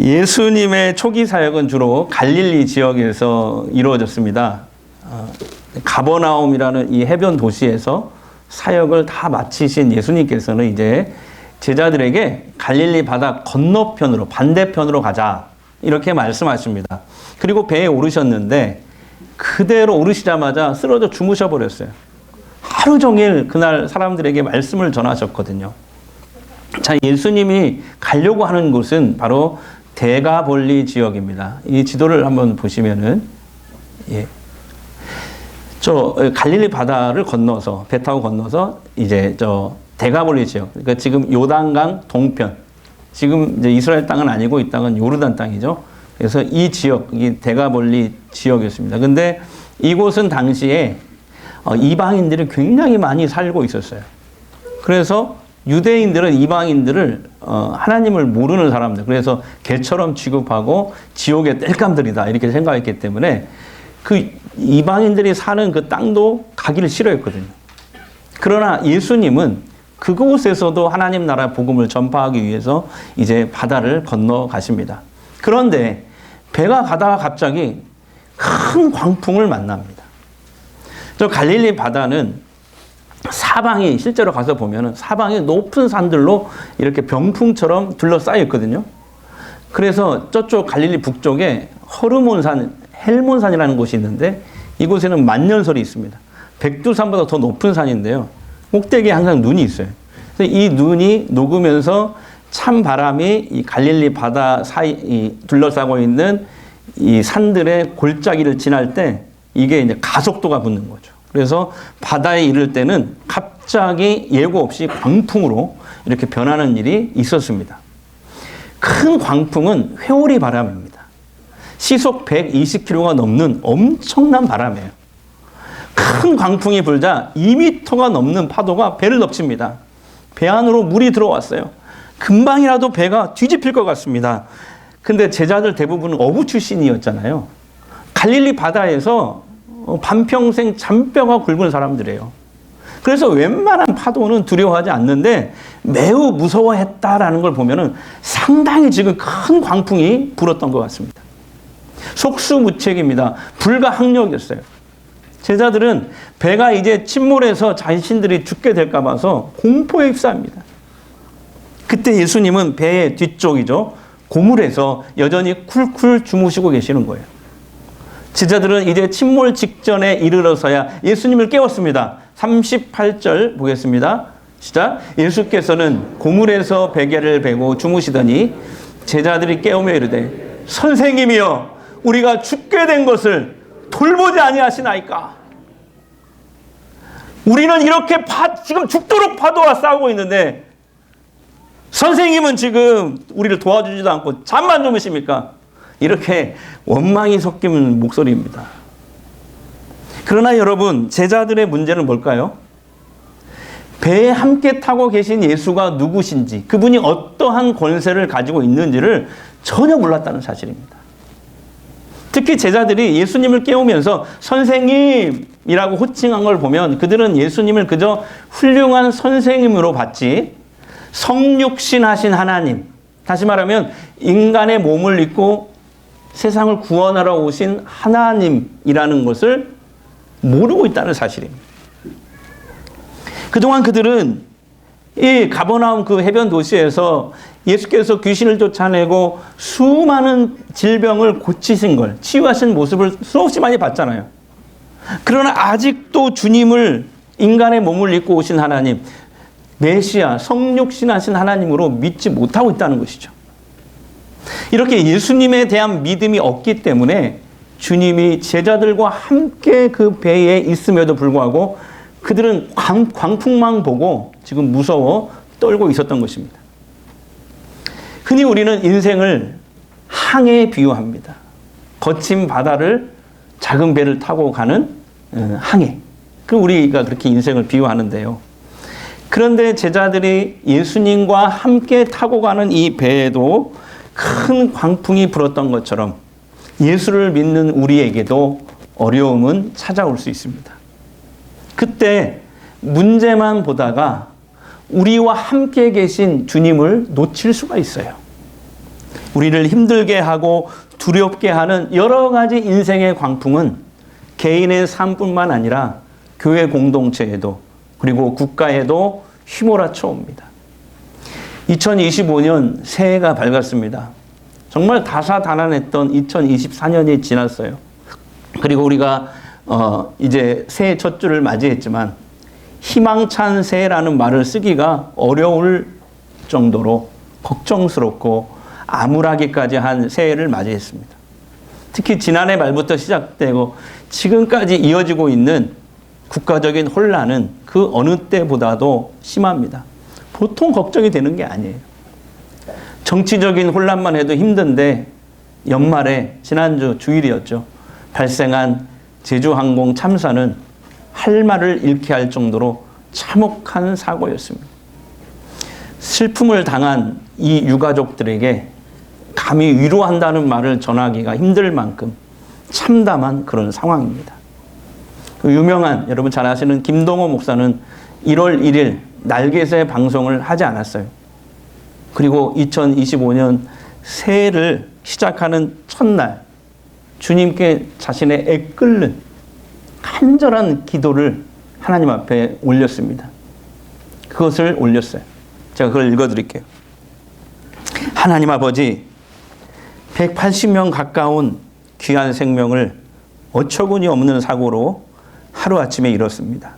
예수님의 초기 사역은 주로 갈릴리 지역에서 이루어졌습니다. 가버나움이라는 이 해변 도시에서 사역을 다 마치신 예수님께서는 이제 제자들에게 갈릴리 바다 건너편으로, 반대편으로 가자, 이렇게 말씀하십니다. 그리고 배에 오르셨는데 그대로 오르시자마자 쓰러져 주무셔 버렸어요. 하루 종일 그날 사람들에게 말씀을 전하셨거든요. 자, 예수님이 가려고 하는 곳은 바로 데가볼리 지역입니다. 이 지도를 한번 보시면은, 저 갈릴리 바다를 건너서, 배 타고 건너서 이제 저 데가볼리 지역, 그러니까 지금 요단강 동편, 지금 이제 이스라엘 땅은 아니고 이 땅은 요르단 땅이죠. 그래서 이 지역, 이 데가볼리 지역이었습니다. 근데 이곳은 당시에 이방인들이 굉장히 많이 살고 있었어요. 그래서 유대인들은 이방인들을 하나님을 모르는 사람들, 그래서 개처럼 취급하고 지옥의 땔감들이다, 이렇게 생각했기 때문에 그 이방인들이 사는 그 땅도 가기를 싫어했거든요. 그러나 예수님은 그곳에서도 하나님 나라 복음을 전파하기 위해서 이제 바다를 건너가십니다. 그런데 배가 가다가 갑자기 큰 광풍을 만납니다. 저 갈릴리 바다는 사방이, 실제로 가서 보면은 사방이 높은 산들로 이렇게 병풍처럼 둘러싸여 있거든요. 그래서 저쪽 갈릴리 북쪽에 허르몬산, 헬몬산이라는 곳이 있는데 이곳에는 만년설이 있습니다. 백두산보다 더 높은 산인데요. 꼭대기에 항상 눈이 있어요. 그래서 이 눈이 녹으면서 찬 바람이 이 갈릴리 바다 사이 둘러싸고 있는 이 산들의 골짜기를 지날 때 이게 이제 가속도가 붙는 거죠. 그래서 바다에 이를 때는 갑자기 예고 없이 광풍으로 이렇게 변하는 일이 있었습니다. 큰 광풍은 회오리 바람입니다. 시속 120km가 넘는 엄청난 바람이에요. 큰 광풍이 불자 2m가 넘는 파도가 배를 덮칩니다. 배 안으로 물이 들어왔어요. 금방이라도 배가 뒤집힐 것 같습니다. 근데 제자들 대부분은 어부 출신이었잖아요. 갈릴리 바다에서 반평생 잔뼈가 굵은 사람들이에요. 그래서 웬만한 파도는 두려워하지 않는데 매우 무서워했다라는 걸 보면은 상당히 지금 큰 광풍이 불었던 것 같습니다. 속수무책입니다. 불가항력이었어요. 제자들은 배가 이제 침몰해서 자신들이 죽게 될까 봐서 공포에 휩싸입니다. 그때 예수님은 배의 뒤쪽이죠, 고물에서 여전히 쿨쿨 주무시고 계시는 거예요. 제자들은 이제 침몰 직전에 이르러서야 예수님을 깨웠습니다. 38절 보겠습니다. 시작. 예수께서는 고물에서 베개를 베고 주무시더니 제자들이 깨우며 이르되 선생님이여, 우리가 죽게 된 것을 돌보지 아니하시나이까. 우리는 이렇게 지금 죽도록 파도와 싸우고 있는데 선생님은 지금 우리를 도와주지도 않고 잠만 주무십니까? 이렇게 원망이 섞이는 목소리입니다. 그러나 여러분, 제자들의 문제는 뭘까요? 배에 함께 타고 계신 예수가 누구신지, 그분이 어떠한 권세를 가지고 있는지를 전혀 몰랐다는 사실입니다. 특히 제자들이 예수님을 깨우면서 선생님이라고 호칭한 걸 보면 그들은 예수님을 그저 훌륭한 선생님으로 봤지 성육신 하신 하나님, 다시 말하면 인간의 몸을 입고 세상을 구원하러 오신 하나님이라는 것을 모르고 있다는 사실입니다. 그동안 그들은 이 가버나움 그 해변 도시에서 예수께서 귀신을 쫓아내고 수많은 질병을 고치신 걸, 치유하신 모습을 수없이 많이 봤잖아요. 그러나 아직도 주님을, 인간의 몸을 입고 오신 하나님, 메시아, 성육신하신 하나님으로 믿지 못하고 있다는 것이죠. 이렇게 예수님에 대한 믿음이 없기 때문에 주님이 제자들과 함께 그 배에 있음에도 불구하고 그들은 광풍만 보고 지금 무서워 떨고 있었던 것입니다. 흔히 우리는 인생을 항해에 비유합니다. 거친 바다를 작은 배를 타고 가는 항해. 우리가 그렇게 인생을 비유하는데요. 그런데 제자들이 예수님과 함께 타고 가는 이 배에도 큰 광풍이 불었던 것처럼 예수를 믿는 우리에게도 어려움은 찾아올 수 있습니다. 그때 문제만 보다가 우리와 함께 계신 주님을 놓칠 수가 있어요. 우리를 힘들게 하고 두렵게 하는 여러 가지 인생의 광풍은 개인의 삶뿐만 아니라 교회 공동체에도 그리고 국가에도 휘몰아쳐 옵니다. 2025년 새해가 밝았습니다. 정말 다사다난했던 2024년이 지났어요. 그리고 우리가 이제 새해 첫 주를 맞이했지만 희망찬 새해라는 말을 쓰기가 어려울 정도로 걱정스럽고 암울하기까지 한 새해를 맞이했습니다. 특히 지난해 말부터 시작되고 지금까지 이어지고 있는 국가적인 혼란은 그 어느 때보다도 심합니다. 보통 걱정이 되는 게 아니에요. 정치적인 혼란만 해도 힘든데 연말에 지난주 주일이었죠. 발생한 제주항공 참사는 할 말을 잃게 할 정도로 참혹한 사고였습니다. 슬픔을 당한 이 유가족들에게 감히 위로한다는 말을 전하기가 힘들 만큼 참담한 그런 상황입니다. 그 유명한 여러분 잘 아시는 김동호 목사는 1월 1일 날개새 방송을 하지 않았어요. 그리고 2025년 새해를 시작하는 첫날 주님께 자신의 애끓는 간절한 기도를 하나님 앞에 올렸습니다. 그것을 올렸어요. 제가 그걸 읽어드릴게요. 하나님 아버지, 180명 가까운 귀한 생명을 어처구니 없는 사고로 하루아침에 잃었습니다.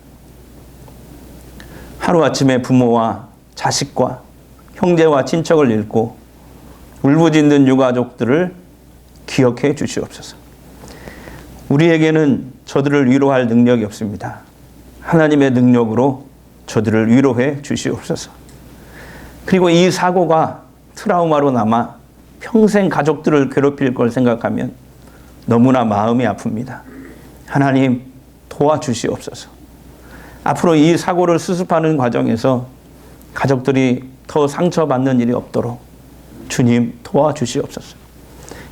하루아침에 부모와 자식과 형제와 친척을 잃고 울부짖는 유가족들을 기억해 주시옵소서. 우리에게는 저들을 위로할 능력이 없습니다. 하나님의 능력으로 저들을 위로해 주시옵소서. 그리고 이 사고가 트라우마로 남아 평생 가족들을 괴롭힐 걸 생각하면 너무나 마음이 아픕니다. 하나님 도와주시옵소서. 앞으로 이 사고를 수습하는 과정에서 가족들이 더 상처받는 일이 없도록 주님 도와주시옵소서.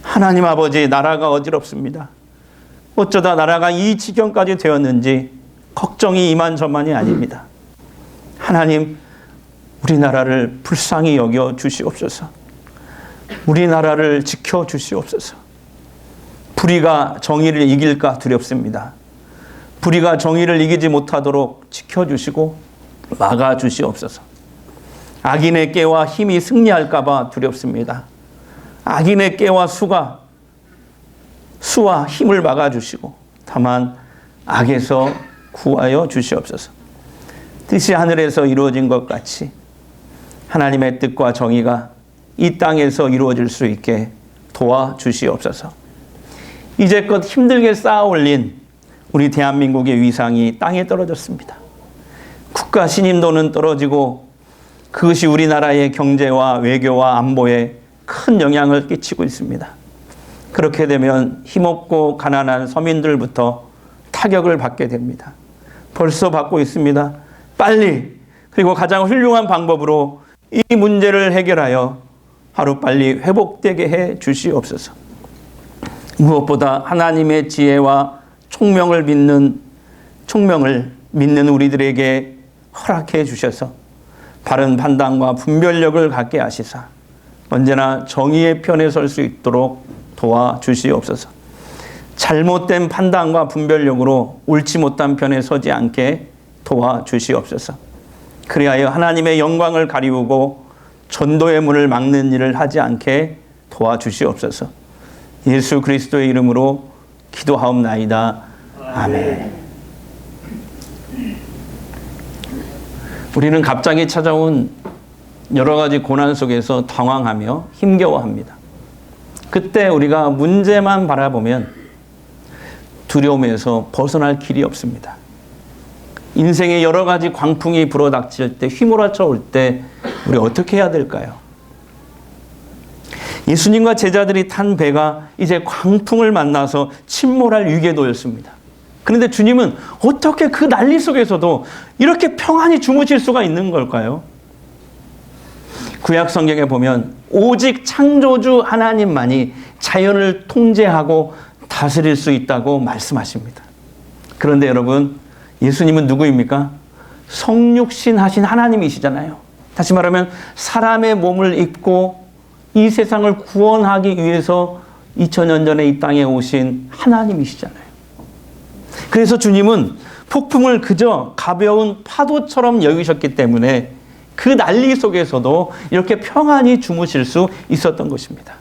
하나님 아버지, 나라가 어지럽습니다. 어쩌다 나라가 이 지경까지 되었는지 걱정이 이만저만이 아닙니다. 하나님, 우리나라를 불쌍히 여겨 주시옵소서. 우리나라를 지켜 주시옵소서. 불의가 정의를 이길까 두렵습니다. 불의가 정의를 이기지 못하도록 지켜주시고 막아주시옵소서. 악인의 깨와 힘이 승리할까 봐 두렵습니다. 악인의 깨와 수와 힘을 막아주시고 다만 악에서 구하여 주시옵소서. 뜻이 하늘에서 이루어진 것 같이 하나님의 뜻과 정의가 이 땅에서 이루어질 수 있게 도와주시옵소서. 이제껏 힘들게 쌓아 올린 우리 대한민국의 위상이 땅에 떨어졌습니다. 국가 신임도는 떨어지고 그것이 우리나라의 경제와 외교와 안보에 큰 영향을 끼치고 있습니다. 그렇게 되면 힘없고 가난한 서민들부터 타격을 받게 됩니다. 벌써 받고 있습니다. 빨리 그리고 가장 훌륭한 방법으로 이 문제를 해결하여 하루빨리 회복되게 해 주시옵소서. 무엇보다 하나님의 지혜와 총명을 믿는 우리들에게 허락해 주셔서 바른 판단과 분별력을 갖게 하시사 언제나 정의의 편에 설 수 있도록 도와주시옵소서. 잘못된 판단과 분별력으로 옳지 못한 편에 서지 않게 도와주시옵소서. 그리하여 하나님의 영광을 가리우고 전도의 문을 막는 일을 하지 않게 도와주시옵소서. 예수 그리스도의 이름으로 기도하옵나이다. 아멘. 우리는 갑자기 찾아온 여러 가지 고난 속에서 당황하며 힘겨워합니다. 그때 우리가 문제만 바라보면 두려움에서 벗어날 길이 없습니다. 인생의 여러 가지 광풍이 불어닥칠 때, 휘몰아쳐 올 때 우리 어떻게 해야 될까요? 예수님과 제자들이 탄 배가 이제 광풍을 만나서 침몰할 위기에 놓였습니다. 그런데 주님은 어떻게 그 난리 속에서도 이렇게 평안히 주무실 수가 있는 걸까요? 구약 성경에 보면 오직 창조주 하나님만이 자연을 통제하고 다스릴 수 있다고 말씀하십니다. 그런데 여러분, 예수님은 누구입니까? 성육신 하신 하나님이시잖아요. 다시 말하면 사람의 몸을 입고 이 세상을 구원하기 위해서 2000년 전에 이 땅에 오신 하나님이시잖아요. 그래서 주님은 폭풍을 그저 가벼운 파도처럼 여기셨기 때문에 그 난리 속에서도 이렇게 평안히 주무실 수 있었던 것입니다.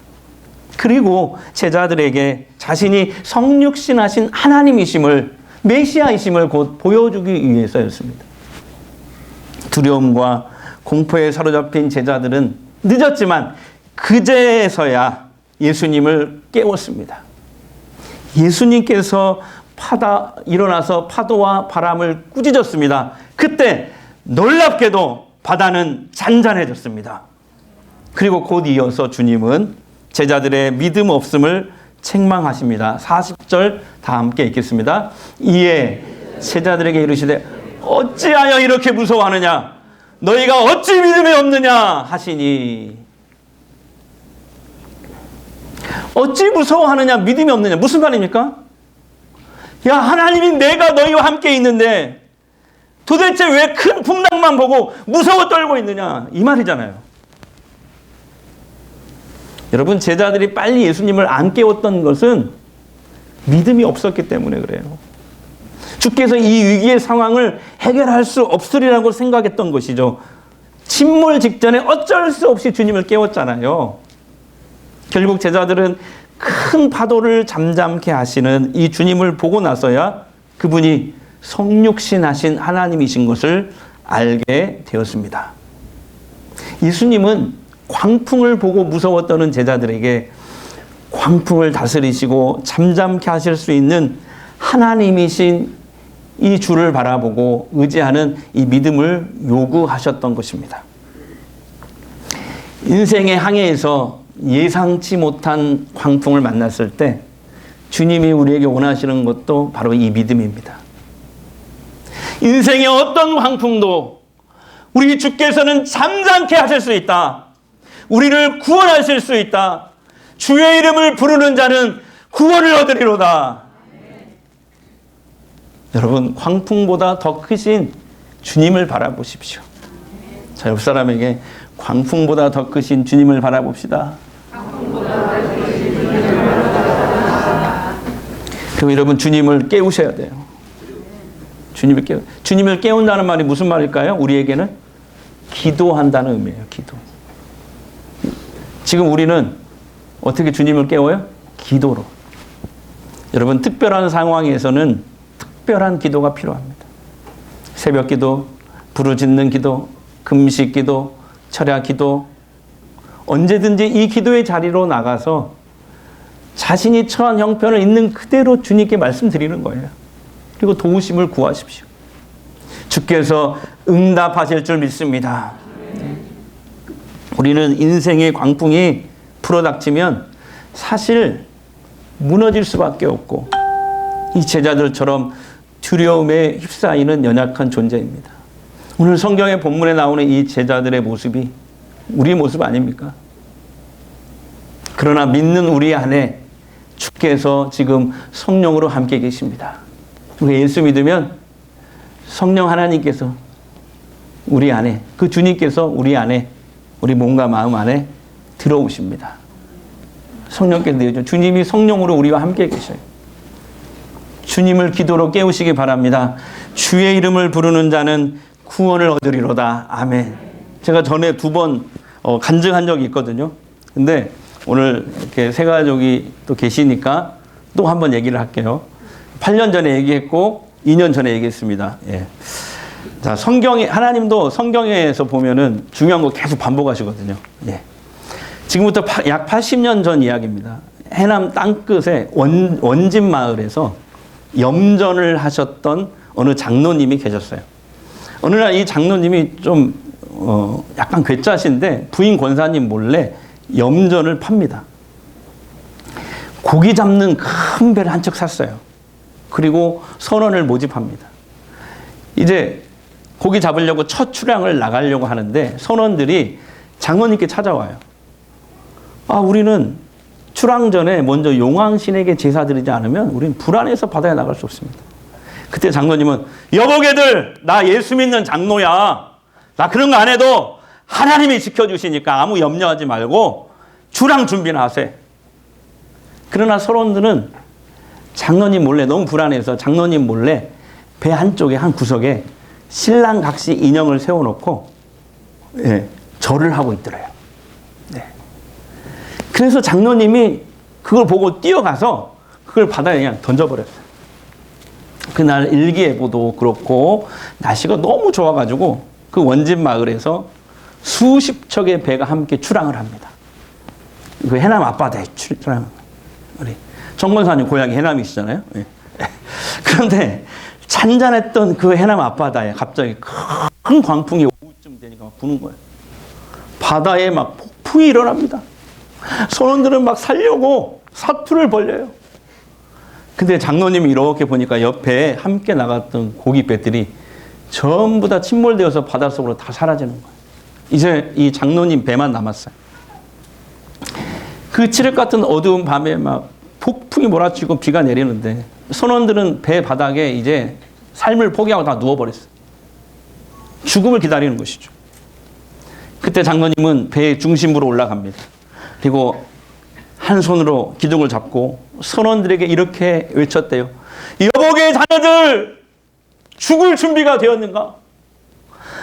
그리고 제자들에게 자신이 성육신하신 하나님이심을, 메시아이심을 곧 보여주기 위해서였습니다. 두려움과 공포에 사로잡힌 제자들은 늦었지만 그제서야 예수님을 깨웠습니다. 예수님께서 일어나서 파도와 바람을 꾸짖었습니다. 그때 놀랍게도 바다는 잔잔해졌습니다. 그리고 곧 이어서 주님은 제자들의 믿음 없음을 책망하십니다. 40절 다 함께 읽겠습니다. 이에 제자들에게 이르시되 어찌하여 이렇게 무서워하느냐? 너희가 어찌 믿음이 없느냐? 하시니. 어찌 무서워하느냐? 믿음이 없느냐? 무슨 말입니까? 야, 하나님이 내가 너희와 함께 있는데 도대체 왜 큰 풍랑만 보고 무서워 떨고 있느냐? 이 말이잖아요. 여러분, 제자들이 빨리 예수님을 안 깨웠던 것은 믿음이 없었기 때문에 그래요. 주께서 이 위기의 상황을 해결할 수 없으리라고 생각했던 것이죠. 침몰 직전에 어쩔 수 없이 주님을 깨웠잖아요. 결국 제자들은 큰 파도를 잠잠케 하시는 이 주님을 보고 나서야 그분이 성육신하신 하나님이신 것을 알게 되었습니다. 예수님은 광풍을 보고 무서워 떠는 제자들에게 광풍을 다스리시고 잠잠케 하실 수 있는 하나님이신 이 주를 바라보고 의지하는 이 믿음을 요구하셨던 것입니다. 인생의 항해에서 예상치 못한 광풍을 만났을 때 주님이 우리에게 원하시는 것도 바로 이 믿음입니다. 인생의 어떤 광풍도 우리 주께서는 잠잠케 하실 수 있다. 우리를 구원하실 수 있다. 주의 이름을 부르는 자는 구원을 얻으리로다. 여러분, 광풍보다 더 크신 주님을 바라보십시오. 자, 옆 사람에게 광풍보다 더 크신 주님을 바라봅시다. 그럼 여러분, 주님을 깨우셔야 돼요. 주님을 깨운다는 말이 무슨 말일까요? 우리에게는 기도한다는 의미예요. 기도. 지금 우리는 어떻게 주님을 깨워요? 기도로. 여러분, 특별한 상황에서는 특별한 기도가 필요합니다. 새벽 기도, 부르짖는 기도, 금식 기도, 철야 기도, 언제든지 이 기도의 자리로 나가서 자신이 처한 형편을 있는 그대로 주님께 말씀드리는 거예요. 그리고 도우심을 구하십시오. 주께서 응답하실 줄 믿습니다. 우리는 인생의 광풍이 불어닥치면 사실 무너질 수밖에 없고 이 제자들처럼 두려움에 휩싸이는 연약한 존재입니다. 오늘 성경의 본문에 나오는 이 제자들의 모습이 우리의 모습 아닙니까? 그러나 믿는 우리 안에 주께서 지금 성령으로 함께 계십니다. 우리 예수 믿으면 성령 하나님께서 우리 안에, 그 주님께서 우리 안에, 우리 몸과 마음 안에 들어오십니다. 성령께서 주님이 성령으로 우리와 함께 계셔요. 주님을 기도로 깨우시기 바랍니다. 주의 이름을 부르는 자는 구원을 얻으리로다. 아멘. 제가 전에 2번 간증한 적이 있거든요. 근데 오늘 이렇게 세 가족이 또 계시니까 또 한번 얘기를 할게요. 8년 전에 얘기했고 2년 전에 얘기했습니다. 예. 자, 하나님도 성경에서 보면은 중요한 거 계속 반복하시거든요. 예. 지금부터 약 80년 전 이야기입니다. 해남 땅끝의 원집 마을에서 염전을 하셨던 어느 장로님이 계셨어요. 어느 날 이 장로님이 좀 약간 괴짜신데 부인 권사님 몰래 염전을 팝니다. 고기 잡는 큰 배를 한 척 샀어요. 그리고 선원을 모집합니다. 이제 고기 잡으려고 첫 출항을 나가려고 하는데 선원들이 장로님께 찾아와요. 우리는 출항 전에 먼저 용왕신에게 제사 드리지 않으면 우리는 불안해서 바다에 나갈 수 없습니다. 그때 장로님은 여보게들, 나 예수 믿는 장로야. 나 그런 거 안 해도 하나님이 지켜주시니까 아무 염려하지 말고 주랑 준비나 하세요. 그러나 선원들은 장로님 몰래, 너무 불안해서 장로님 몰래 배 한쪽에 한 구석에 신랑 각시 인형을 세워놓고 절을 하고 있더래요. 네. 그래서 장로님이 그걸 보고 뛰어가서 그걸 바다에 그냥 던져버렸어요. 그날 일기예보도 그렇고 날씨가 너무 좋아가지고 그 원진 마을에서 수십 척의 배가 함께 출항을 합니다. 그 해남 앞바다에 출항. 우리 정권사님 고향이 해남이시잖아요. 네. 그런데 잔잔했던 그 해남 앞바다에 갑자기 큰 광풍이 오후쯤 되니까 막 부는 거예요. 바다에 막 폭풍이 일어납니다. 선원들은 막 살려고 사투를 벌려요. 근데 장로님이 이렇게 보니까 옆에 함께 나갔던 고깃배들이 전부 다 침몰되어서 바닷속으로 다 사라지는 거예요. 이제 이 장로님 배만 남았어요. 그 칠흑 같은 어두운 밤에 막 폭풍이 몰아치고 비가 내리는데 선원들은 배 바닥에 이제 삶을 포기하고 다 누워버렸어요. 죽음을 기다리는 것이죠. 그때 장로님은 배의 중심부로 올라갑니다. 그리고 한 손으로 기둥을 잡고 선원들에게 이렇게 외쳤대요. 여보게 자녀들, 죽을 준비가 되었는가?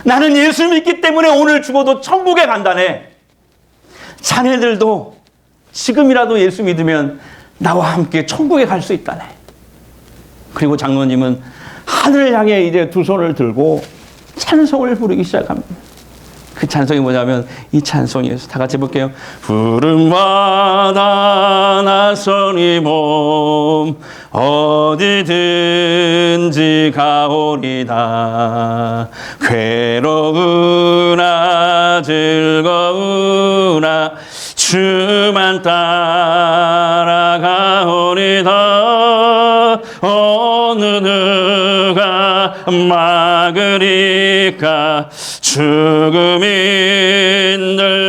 나는 예수 믿기 때문에 오늘 죽어도 천국에 간다네. 자네들도 지금이라도 예수 믿으면 나와 함께 천국에 갈 수 있다네. 그리고 장로님은 하늘을 향해 이제 두 손을 들고 찬송을 부르기 시작합니다. 그 찬송이 뭐냐면 이 찬송이에요. 다 같이 볼게요. 부름받아 나서니 몸 어디든지 가오리다. 괴로우나 즐거우나 주만 따라가오리다. 어느 누가 막으리까. 죽음인들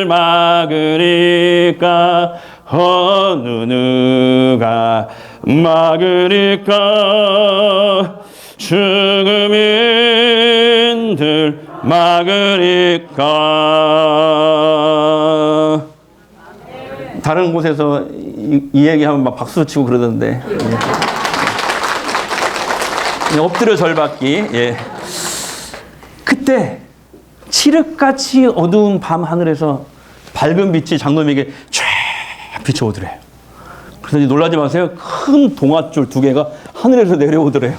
막으리까. 어느 누가 막으리까. 죽음인들 막으리까. 다른 곳에서 이 얘기하면 막 박수 치고 그러던데. 엎드려 절받기. 예. 그때 칠흑같이 어두운 밤 하늘에서 밝은 빛이 장로님에게 쫙 비춰오더래요. 그래서 놀라지 마세요. 큰 동아줄 두 개가 하늘에서 내려오더래요.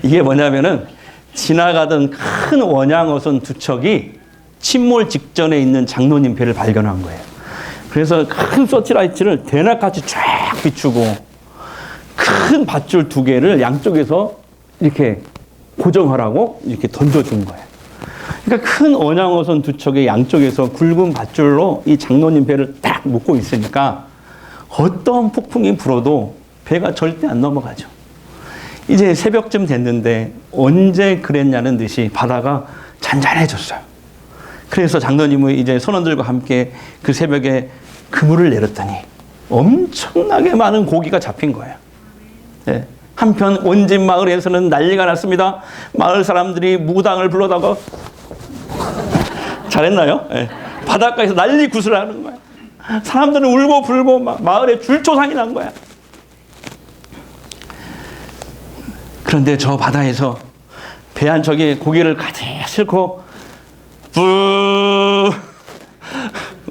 이게 뭐냐면은 지나가던 큰 원양어선 두 척이 침몰 직전에 있는 장로님 배를 발견한 거예요. 그래서 큰 서치라이트를 대낮같이 쫙 비추고 큰 밧줄 두 개를 양쪽에서 이렇게 고정하라고 이렇게 던져준 거예요. 그러니까 큰 원양어선 두 척의 양쪽에서 굵은 밧줄로 이 장로님 배를 딱 묶고 있으니까 어떤 폭풍이 불어도 배가 절대 안 넘어가죠. 이제 새벽쯤 됐는데 언제 그랬냐는 듯이 바다가 잔잔해졌어요. 그래서 장로님은 이제 선원들과 함께 그 새벽에 그물을 내렸더니 엄청나게 많은 고기가 잡힌 거예요. 네. 한편 원진 마을에서는 난리가 났습니다. 마을 사람들이 무당을 불러다가 잘했나요? 네. 바닷가에서 난리 구슬하는 거야. 사람들은 울고 불고 막 마을에 줄초상이 난 거야. 그런데 저 바다에서 배 한 척이 고기를 가득 싣고 뿌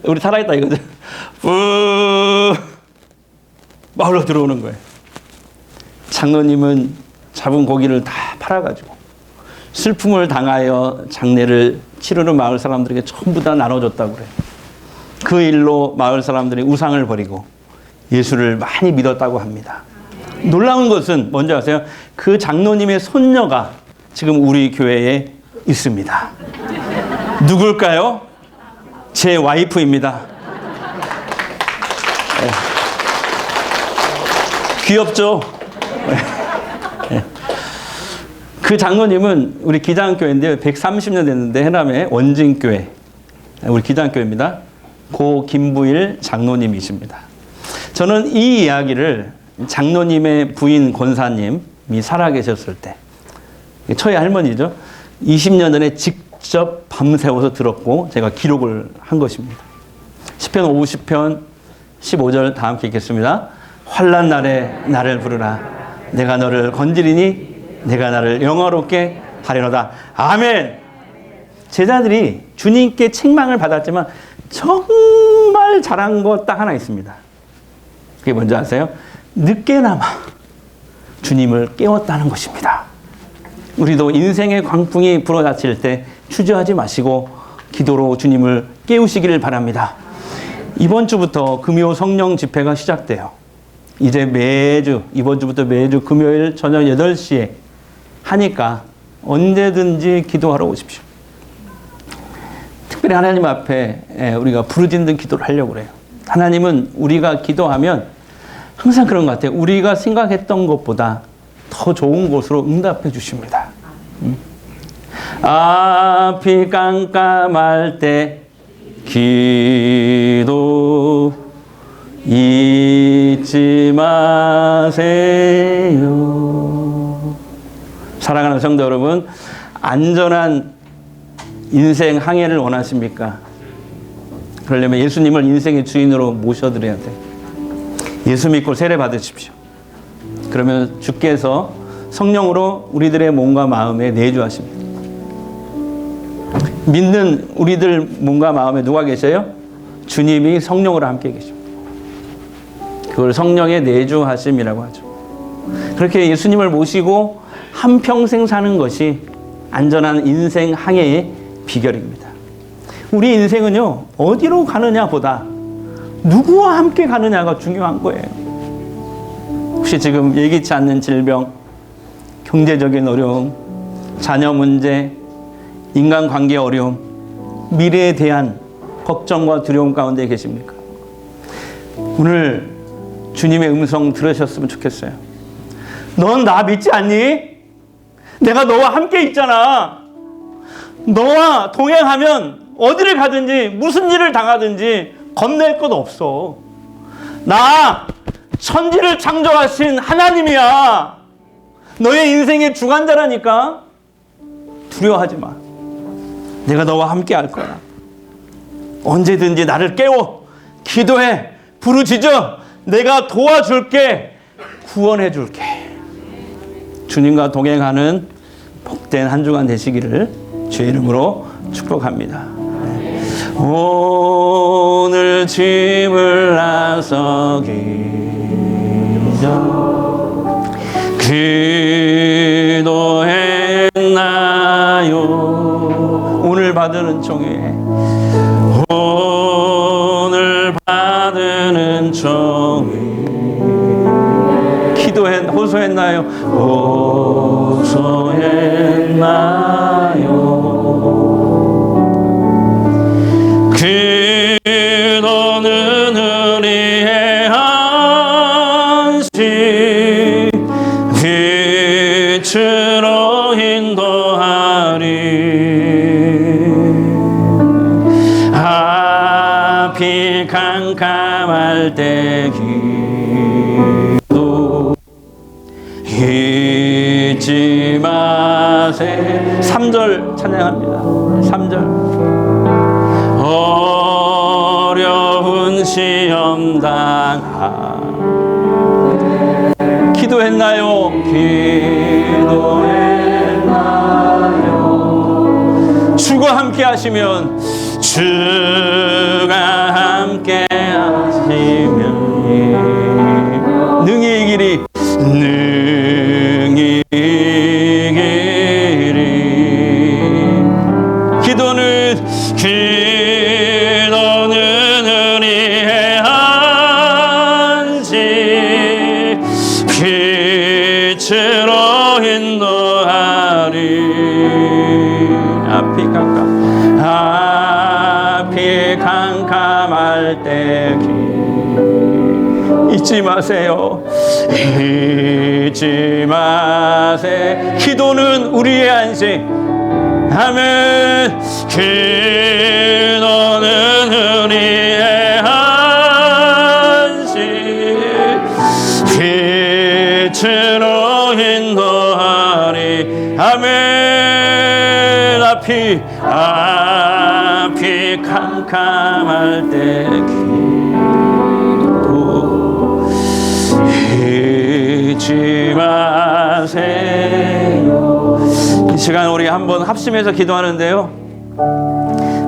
우리 살아있다 이거죠. 뿌 마을로 들어오는 거예요. 장로님은 잡은 고기를 다 팔아가지고 슬픔을 당하여 장례를 치르는 마을 사람들에게 전부 다 나눠줬다고 그래요. 그 일로 마을 사람들이 우상을 버리고 예수를 많이 믿었다고 합니다. 놀라운 것은 뭔지 아세요? 그 장로님의 손녀가 지금 우리 교회에 있습니다. 누굴까요? 제 와이프입니다. 네. 귀엽죠? 네. 그 장로님은 우리 기장교회인데 130년 됐는데 해남의 원진교회 우리 기장교회입니다. 고 김부일 장로님이십니다. 저는 이 이야기를 장로님의 부인 권사님이 살아계셨을 때 처의 할머니죠. 20년 전에 직접 밤새워서 들었고 제가 기록을 한 것입니다. 시편 50편 15절 다 함께 읽겠습니다. 환난 날에 나를 부르라. 내가 너를 건지리니 내가 나를 영화롭게 하려노다. 아멘. 제자들이 주님께 책망을 받았지만 정말 잘한 거 딱 하나 있습니다. 그게 뭔지 아세요? 늦게나마 주님을 깨웠다는 것입니다. 우리도 인생의 광풍이 불어닥칠 때 주저하지 마시고 기도로 주님을 깨우시기를 바랍니다. 이번 주부터 금요 성령 집회가 시작돼요. 이제 매주, 이번 주부터 매주 금요일 저녁 8시에 하니까 언제든지 기도하러 오십시오. 특별히 하나님 앞에 우리가 부르짖는 기도를 하려고 그래요. 하나님은 우리가 기도하면 항상 그런 것 같아요. 우리가 생각했던 것보다 더 좋은 곳으로 응답해 주십니다. 앞이 깜깜할 때 기도 잊지 마세요. 사랑하는 성도 여러분, 안전한 인생 항해를 원하십니까? 그러려면 예수님을 인생의 주인으로 모셔드려야 돼요. 예수 믿고 세례 받으십시오. 그러면 주께서 성령으로 우리들의 몸과 마음에 내주하십니다. 믿는 우리들 몸과 마음에 누가 계셔요? 주님이 성령으로 함께 계십니다. 그걸 성령의 내주하심이라고 하죠. 그렇게 예수님을 모시고 한평생 사는 것이 안전한 인생 항해의 비결입니다. 우리 인생은요, 어디로 가느냐보다 누구와 함께 가느냐가 중요한 거예요. 혹시 지금 예기치 않는 질병, 경제적인 어려움, 자녀 문제, 인간관계 어려움, 미래에 대한 걱정과 두려움 가운데 계십니까? 오늘 주님의 음성 들으셨으면 좋겠어요. 넌 나 믿지 않니? 내가 너와 함께 있잖아. 너와 동행하면 어디를 가든지 무슨 일을 당하든지 겁낼 것 없어. 나 천지를 창조하신 하나님이야. 너의 인생의 주관자라니까. 두려워하지 마. 내가 너와 함께 할 거야. 언제든지 나를 깨워. 기도해. 부르짖어. 내가 도와줄게. 구원해 줄게. 주님과 동행하는 복된 한 주간 되시기를 주의 이름으로 축복합니다. 오늘 짐을 나서기 기도했나요? 오늘 받은 은총에 오늘 받은 은총에 호소했나요? 호소했나요? 기도는 우리의 안식 빛으로 인도하리. 앞이 캄캄할 때 잊지 마세. 3절 찬양합니다. 3절. 어려운 시험 당하 기도했나요? 기도했나요? 주가 함께 하시면 주가 함께 하시면 능히 이기리. 능히 이기리. 기도는 우리의 안식 빛으로 인도하리. 앞이 캄캄할 때 잊지 마세요. 잊지 마세. 기도는 우리의 안식. 아멘. 기도는 우리의 안식 빛으로 인도하리. 아멘. 앞이 캄 캄캄할 때 잊지 마세요. 이 시간 우리 한번 합심해서 기도하는데요,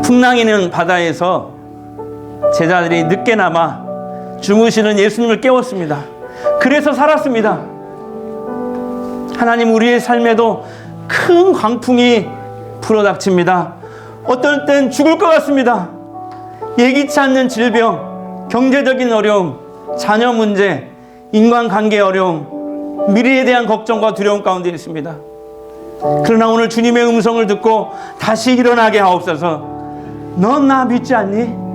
풍랑이는 바다에서 제자들이 늦게나마 주무시는 예수님을 깨웠습니다. 그래서 살았습니다. 하나님, 우리의 삶에도 큰 광풍이 불어닥칩니다. 어떨 땐 죽을 것 같습니다. 예기치 않는 질병, 경제적인 어려움, 자녀 문제, 인간관계 어려움, 미래에 대한 걱정과 두려움 가운데 있습니다. 그러나 오늘 주님의 음성을 듣고 다시 일어나게 하옵소서. 넌 나 믿지 않니?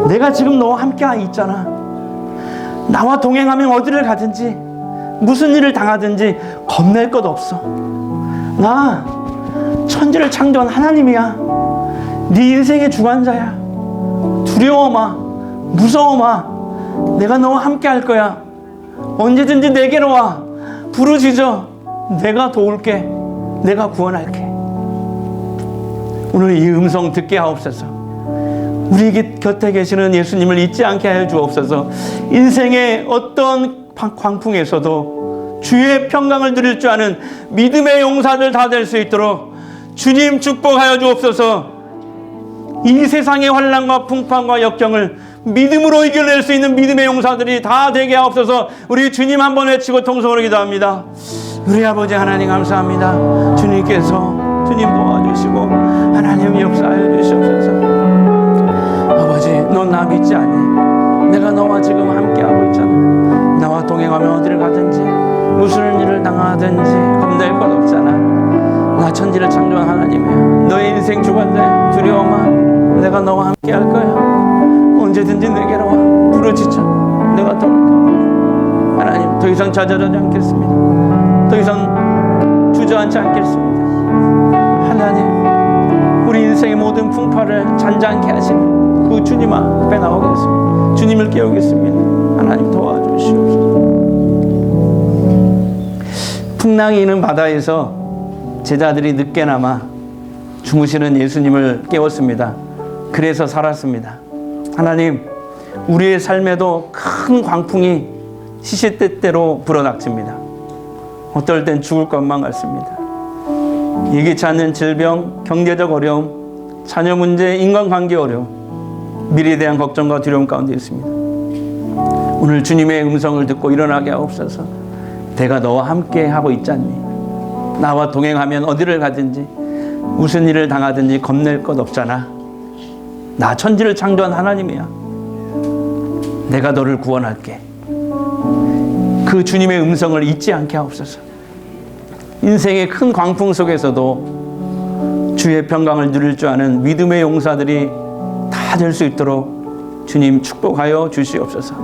내가 지금 너와 함께 있잖아. 나와 동행하면 어디를 가든지 무슨 일을 당하든지 겁낼 것 없어. 나 천지를 창조한 하나님이야. 네 인생의 주관자야. 두려워 마, 무서워 마. 내가 너와 함께 할 거야. 언제든지 내게로 와. 부르짖어. 내가 도울게. 내가 구원할게. 오늘 이 음성 듣게 하옵소서. 우리 곁에 계시는 예수님을 잊지 않게 하여 주옵소서. 인생의 어떤 광풍에서도 주의 평강을 누릴 줄 아는 믿음의 용사들 다 될 수 있도록 주님 축복하여 주옵소서. 이 세상의 환난과 풍파와 역경을 믿음으로 이겨낼 수 있는 믿음의 용사들이 다 되게 하옵소서. 우리 주님 한번 외치고 통성으로 기도합니다. 우리 아버지 하나님 감사합니다. 주님께서 주님 도와주시고 하나님 역사하여 주시옵소서. 아버지, 넌 나 믿지 않니? 내가 너와 지금 함께하고 있잖아. 나와 동행하면 어디를 가든지 무슨 일을 당하든지 겁낼 것 없잖아. 나 천지를 창조한 하나님이야. 너의 인생 주관자야. 두려워 마. 내가 너와 함께 할 거야. 언제든지 내게로 와. 부르짖어. 내가 도울게. 하나님, 더 이상 좌절하지 않겠습니다. 더 이상 주저앉지 않겠습니다. 하나님, 우리 인생의 모든 풍파를 잔잔케 하시는 그 주님 앞에 나오겠습니다. 주님을 깨우겠습니다. 하나님 도와주시옵소서. 풍랑이 있는 바다에서 제자들이 늦게나마 주무시는 예수님을 깨웠습니다. 그래서 살았습니다. 하나님, 우리의 삶에도 큰 광풍이 시시때때로 불어닥칩니다. 어떨 땐 죽을 것만 같습니다. 예기치 않는 질병, 경제적 어려움, 자녀 문제, 인간관계 어려움, 미래에 대한 걱정과 두려움 가운데 있습니다. 오늘 주님의 음성을 듣고 일어나게 하옵소서. 내가 너와 함께 하고 있지 않니? 나와 동행하면 어디를 가든지 무슨 일을 당하든지 겁낼 것 없잖아. 나 천지를 창조한 하나님이야. 내가 너를 구원할게. 그 주님의 음성을 잊지 않게 하옵소서. 인생의 큰 광풍 속에서도 주의 평강을 누릴 줄 아는 믿음의 용사들이 다 될 수 있도록 주님 축복하여 주시옵소서.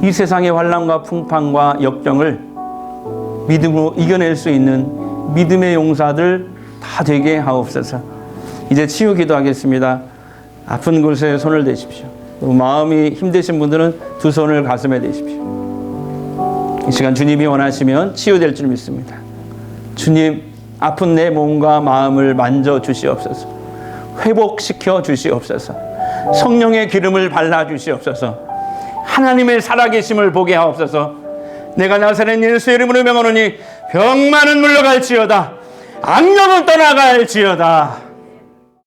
이 세상의 환난과 풍파와 역경을 믿음으로 이겨낼 수 있는 믿음의 용사들 다 되게 하옵소서. 이제 치유 기도하겠습니다. 아픈 곳에 손을 대십시오. 마음이 힘드신 분들은 두 손을 가슴에 대십시오. 이 시간 주님이 원하시면 치유될 줄 믿습니다. 주님, 아픈 내 몸과 마음을 만져 주시옵소서. 회복시켜 주시옵소서. 성령의 기름을 발라 주시옵소서. 하나님의 살아계심을 보게 하옵소서. 내가 나사렛 예수의 이름으로 명하노니 병만은 물러갈지어다. 악령은 떠나갈지어다.